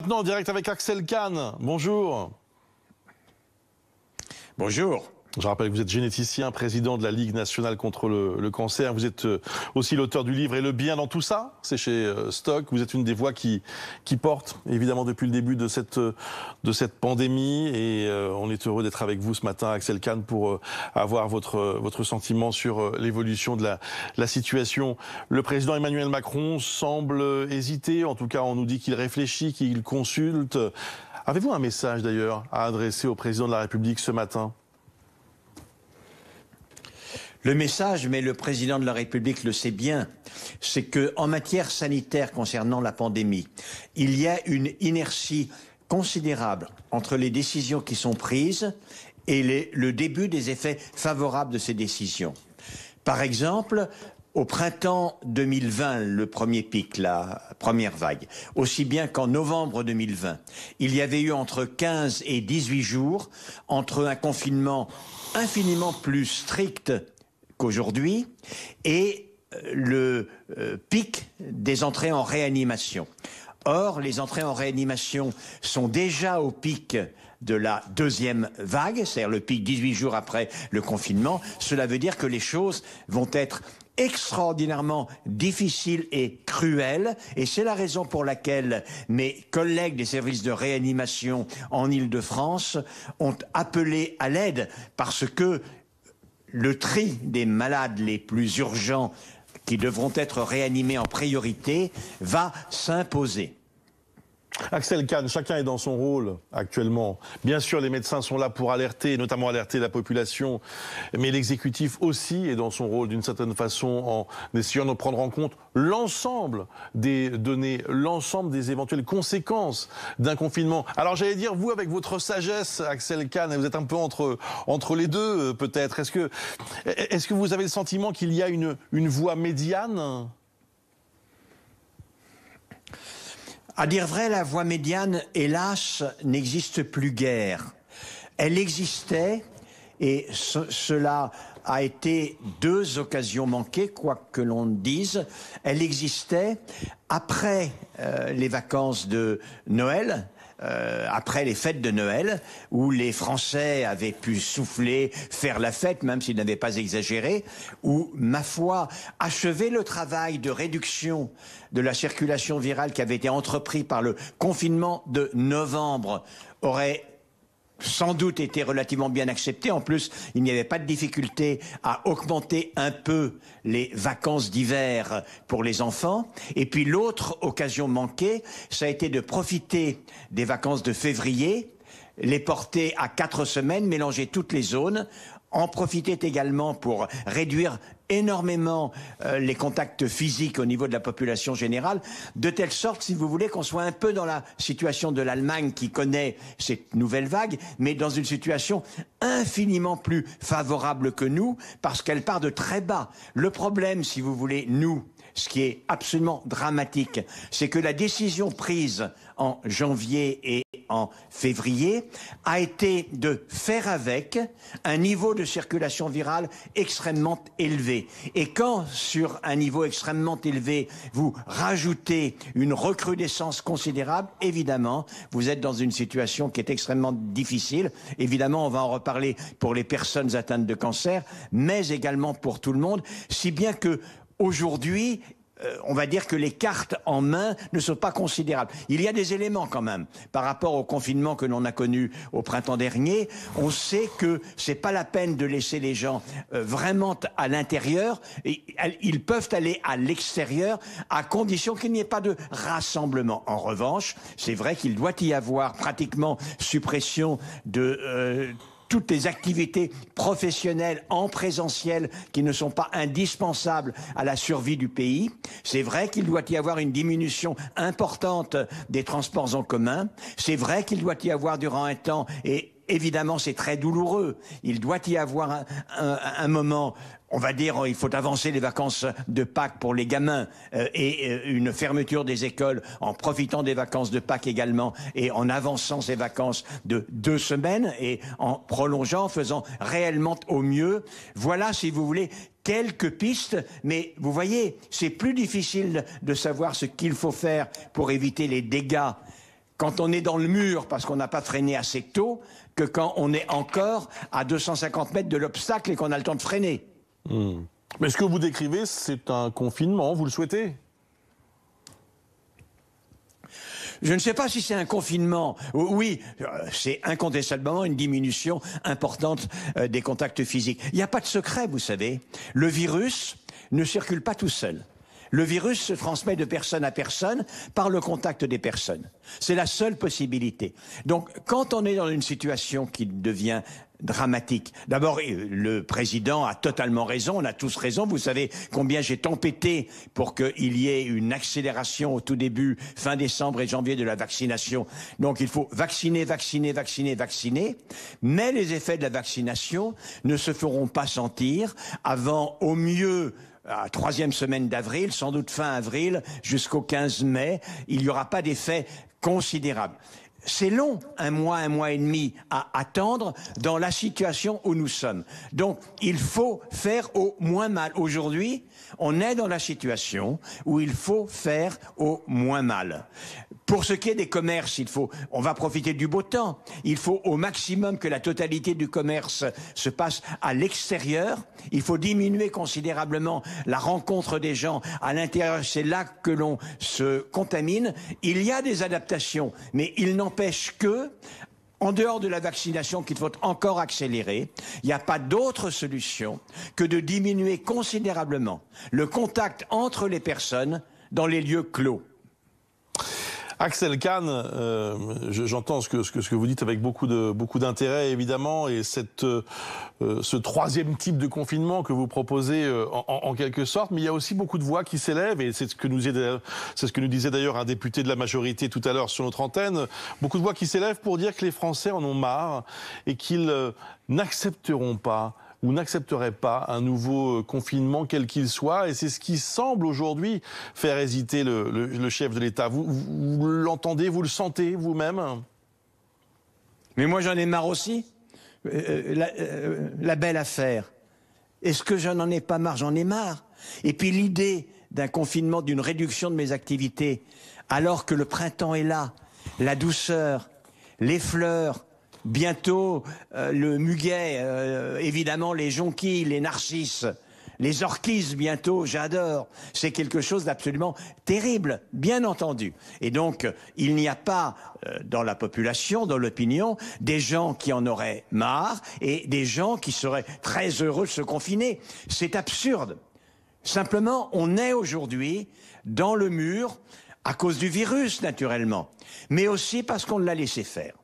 Maintenant, en direct avec Axel Kahn. Bonjour. Bonjour. Je rappelle que vous êtes généticien, président de la Ligue nationale contre le cancer. Vous êtes aussi l'auteur du livre « Et le bien dans tout ça ». C'est chez Stock. Vous êtes une des voix qui porte, évidemment, depuis le début de cette pandémie. Et on est heureux d'être avec vous ce matin, Axel Kahn, pour avoir votre sentiment sur l'évolution de la situation. Le président Emmanuel Macron semble hésiter. En tout cas, on nous dit qu'il réfléchit, qu'il consulte. Avez-vous un message, d'ailleurs, à adresser au président de la République ce matin ? Le message, mais le président de la République le sait bien, c'est que en matière sanitaire concernant la pandémie, il y a une inertie considérable entre les décisions qui sont prises et le début des effets favorables de ces décisions. Par exemple, au printemps 2020, le premier pic, la première vague, aussi bien qu'en novembre 2020, il y avait eu entre 15 et 18 jours entre un confinement infiniment plus strict qu'aujourd'hui et le pic des entrées en réanimation. Or, les entrées en réanimation sont déjà au pic de la deuxième vague, c'est-à-dire le pic 18 jours après le confinement. Cela veut dire que les choses vont être extraordinairement difficiles et cruelles, et c'est la raison pour laquelle mes collègues des services de réanimation en Île-de-France ont appelé à l'aide, parce que le tri des malades les plus urgents qui devront être réanimés en priorité va s'imposer. Axel Kahn, chacun est dans son rôle actuellement. Bien sûr, les médecins sont là pour alerter, notamment alerter la population, mais l'exécutif aussi est dans son rôle d'une certaine façon en essayant de prendre en compte l'ensemble des données, l'ensemble des éventuelles conséquences d'un confinement. Alors j'allais dire, vous avec votre sagesse, Axel Kahn, vous êtes un peu entre les deux peut-être. Est-ce que vous avez le sentiment qu'il y a une voie médiane ? À dire vrai, la voie médiane, hélas, n'existe plus guère. Elle existait, et cela a été deux occasions manquées, quoi que l'on dise. Elle existait après les vacances de Noël, après les fêtes de Noël, où les Français avaient pu souffler, faire la fête, même s'ils n'avaient pas exagéré, où, ma foi, achever le travail de réduction de la circulation virale qui avait été entrepris par le confinement de novembre aurait sans doute été relativement bien accepté. En plus, il n'y avait pas de difficulté à augmenter un peu les vacances d'hiver pour les enfants. Et puis l'autre occasion manquée, ça a été de profiter des vacances de février, les porter à 4 semaines, mélanger toutes les zones, en profiter également pour réduire énormément les contacts physiques au niveau de la population générale, de telle sorte, si vous voulez, qu'on soit un peu dans la situation de l'Allemagne qui connaît cette nouvelle vague, mais dans une situation infiniment plus favorable que nous, parce qu'elle part de très bas. Le problème, si vous voulez, nous, ce qui est absolument dramatique, c'est que la décision prise en janvier et en février a été de faire avec un niveau de circulation virale extrêmement élevé. Et quand, sur un niveau extrêmement élevé, vous rajoutez une recrudescence considérable, évidemment, vous êtes dans une situation qui est extrêmement difficile. Évidemment, on va en reparler pour les personnes atteintes de cancer, mais également pour tout le monde, si bien que aujourd'hui, on va dire que les cartes en main ne sont pas considérables. Il y a des éléments quand même. Par rapport au confinement que l'on a connu au printemps dernier, on sait que c'est pas la peine de laisser les gens vraiment à l'intérieur. Ils peuvent aller à l'extérieur à condition qu'il n'y ait pas de rassemblement. En revanche, c'est vrai qu'il doit y avoir pratiquement suppression de toutes les activités professionnelles en présentiel qui ne sont pas indispensables à la survie du pays. C'est vrai qu'il doit y avoir une diminution importante des transports en commun. C'est vrai qu'il doit y avoir durant un temps, et évidemment c'est très douloureux, il doit y avoir un moment, on va dire, il faut avancer les vacances de Pâques pour les gamins et une fermeture des écoles en profitant des vacances de Pâques également et en avançant ces vacances de 2 semaines et en prolongeant, en faisant réellement au mieux. Voilà, si vous voulez, quelques pistes, mais vous voyez, c'est plus difficile de savoir ce qu'il faut faire pour éviter les dégâts quand on est dans le mur parce qu'on n'a pas freiné assez tôt que quand on est encore à 250 mètres de l'obstacle et qu'on a le temps de freiner. Mais ce que vous décrivez, c'est un confinement, vous le souhaitez? Je ne sais pas si c'est un confinement. Oui, c'est incontestablement une diminution importante des contacts physiques. Il n'y a pas de secret, vous savez. Le virus ne circule pas tout seul. Le virus se transmet de personne à personne par le contact des personnes. C'est la seule possibilité. Donc, quand on est dans une situation qui devient dramatique, d'abord, le président a totalement raison, on a tous raison. Vous savez combien j'ai tempêté pour qu'il y ait une accélération au tout début, fin décembre et janvier de la vaccination. Donc, il faut vacciner, vacciner, vacciner, vacciner. Mais les effets de la vaccination ne se feront pas sentir avant, au mieux, à troisième semaine d'avril, sans doute fin avril, jusqu'au 15 mai, il n'y aura pas d'effet considérable. C'est long, un mois et demi à attendre dans la situation où nous sommes. Donc, il faut faire au moins mal. Aujourd'hui, on est dans la situation où il faut faire au moins mal. Pour ce qui est des commerces, on va profiter du beau temps. Il faut au maximum que la totalité du commerce se passe à l'extérieur. Il faut diminuer considérablement la rencontre des gens à l'intérieur. C'est là que l'on se contamine. Il y a des adaptations, mais il n'empêche que, en dehors de la vaccination qu'il faut encore accélérer, il n'y a pas d'autre solution que de diminuer considérablement le contact entre les personnes dans les lieux clos. Axel Kahn, j'entends ce que vous dites avec beaucoup d'intérêt évidemment, et ce troisième type de confinement que vous proposez en quelque sorte, mais il y a aussi beaucoup de voix qui s'élèvent, et c'est ce que nous disait d'ailleurs un député de la majorité tout à l'heure sur notre antenne, beaucoup de voix qui s'élèvent pour dire que les Français en ont marre et qu'ils n'accepteront pas ou n'accepterait pas un nouveau confinement quel qu'il soit, et c'est ce qui semble aujourd'hui faire hésiter le chef de l'État. Vous l'entendez, vous le sentez vous-même? Mais moi j'en ai marre aussi. La belle affaire. Est-ce que je n'en ai pas marre? J'en ai marre. Et puis l'idée d'un confinement, d'une réduction de mes activités, alors que le printemps est là, la douceur, les fleurs, bientôt le muguet, évidemment les jonquilles, les narcisses, les orchis bientôt, j'adore. C'est quelque chose d'absolument terrible, bien entendu. Et donc, il n'y a pas dans la population, dans l'opinion, des gens qui en auraient marre et des gens qui seraient très heureux de se confiner. C'est absurde. Simplement, on est aujourd'hui dans le mur à cause du virus, naturellement, mais aussi parce qu'on l'a laissé faire.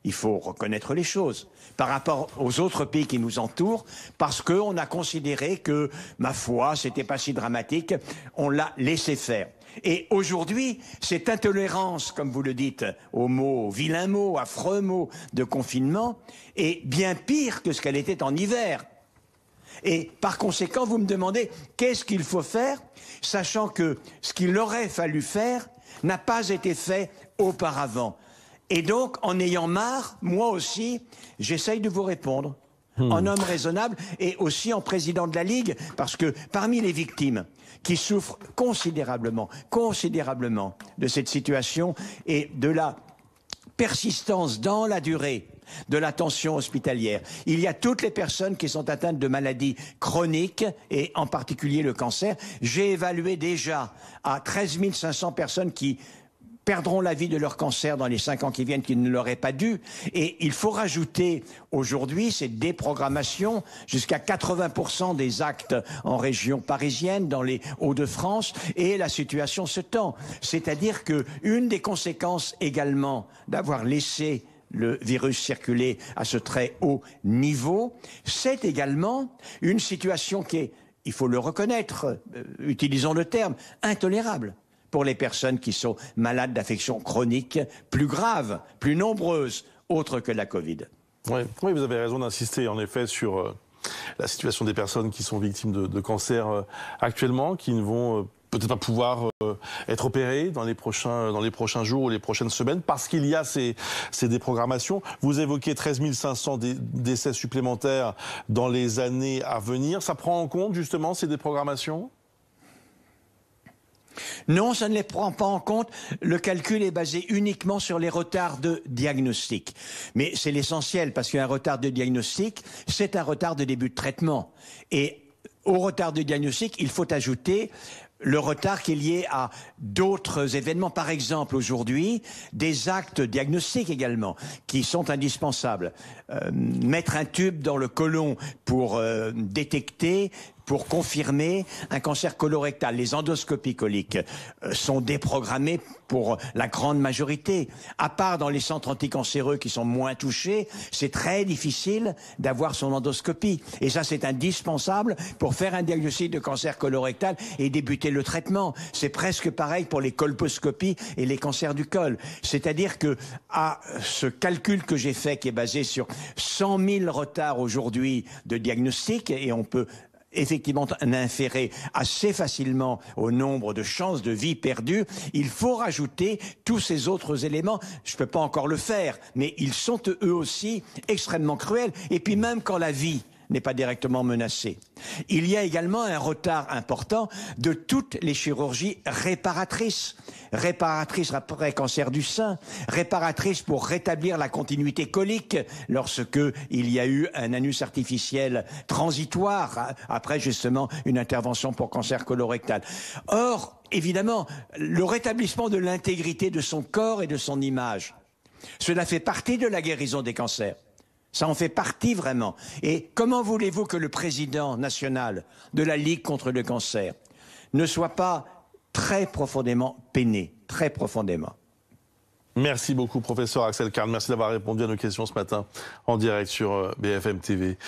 Il faut reconnaître les choses par rapport aux autres pays qui nous entourent, parce qu'on a considéré que, ma foi, c'était pas si dramatique, on l'a laissé faire. Et aujourd'hui, cette intolérance, comme vous le dites, aux vilains mots, affreux mots de confinement, est bien pire que ce qu'elle était en hiver. Et par conséquent, vous me demandez qu'est-ce qu'il faut faire, sachant que ce qu'il aurait fallu faire n'a pas été fait auparavant. Et donc, en ayant marre, moi aussi, j'essaye de vous répondre en homme raisonnable et aussi en président de la Ligue, parce que parmi les victimes qui souffrent considérablement de cette situation et de la persistance dans la durée de la tension hospitalière, il y a toutes les personnes qui sont atteintes de maladies chroniques et en particulier le cancer. J'ai évalué déjà à 13 500 personnes qui perdront la vie de leur cancer dans les 5 ans qui viennent, qui ne l'auraient pas dû. Et il faut rajouter aujourd'hui cette déprogrammation jusqu'à 80% des actes en région parisienne, dans les Hauts-de-France, et la situation se tend. C'est-à-dire que une des conséquences également d'avoir laissé le virus circuler à ce très haut niveau, c'est également une situation qui est, il faut le reconnaître, utilisons le terme, intolérable pour les personnes qui sont malades d'affections chroniques plus graves, plus nombreuses, autres que la Covid. Oui, vous avez raison d'insister en effet sur la situation des personnes qui sont victimes de cancer actuellement, qui ne vont peut-être pas pouvoir être opérées dans les prochains jours ou les prochaines semaines, parce qu'il y a ces déprogrammations. Vous évoquez 13 500 décès supplémentaires dans les années à venir. Ça prend en compte justement ces déprogrammations ? Non, ça ne les prend pas en compte. Le calcul est basé uniquement sur les retards de diagnostic. Mais c'est l'essentiel, parce qu'un retard de diagnostic, c'est un retard de début de traitement. Et au retard de diagnostic, il faut ajouter le retard qui est lié à d'autres événements. Par exemple, aujourd'hui, des actes diagnostiques également, qui sont indispensables. Mettre un tube dans le côlon pour détecter, pour confirmer un cancer colorectal. Les endoscopies coliques sont déprogrammées pour la grande majorité. À part dans les centres anticancéreux qui sont moins touchés, c'est très difficile d'avoir son endoscopie. Et ça, c'est indispensable pour faire un diagnostic de cancer colorectal et débuter le traitement. C'est presque pareil pour les colposcopies et les cancers du col. C'est-à-dire que, à ce calcul que j'ai fait, qui est basé sur 100 000 retards aujourd'hui de diagnostic, et on peut effectivement inférer assez facilement au nombre de chances de vie perdues, il faut rajouter tous ces autres éléments. Je ne peux pas encore le faire, mais ils sont eux aussi extrêmement cruels. Et puis même quand la vie n'est pas directement menacée. Il y a également un retard important de toutes les chirurgies réparatrices. Réparatrices après cancer du sein, réparatrices pour rétablir la continuité colique lorsque il y a eu un anus artificiel transitoire après justement une intervention pour cancer colorectal. Or, évidemment, le rétablissement de l'intégrité de son corps et de son image, cela fait partie de la guérison des cancers. Ça en fait partie vraiment. Et comment voulez-vous que le président national de la Ligue contre le cancer ne soit pas très profondément peiné, très profondément? Merci beaucoup, professeur Axel Carle. Merci d'avoir répondu à nos questions ce matin en direct sur BFM TV.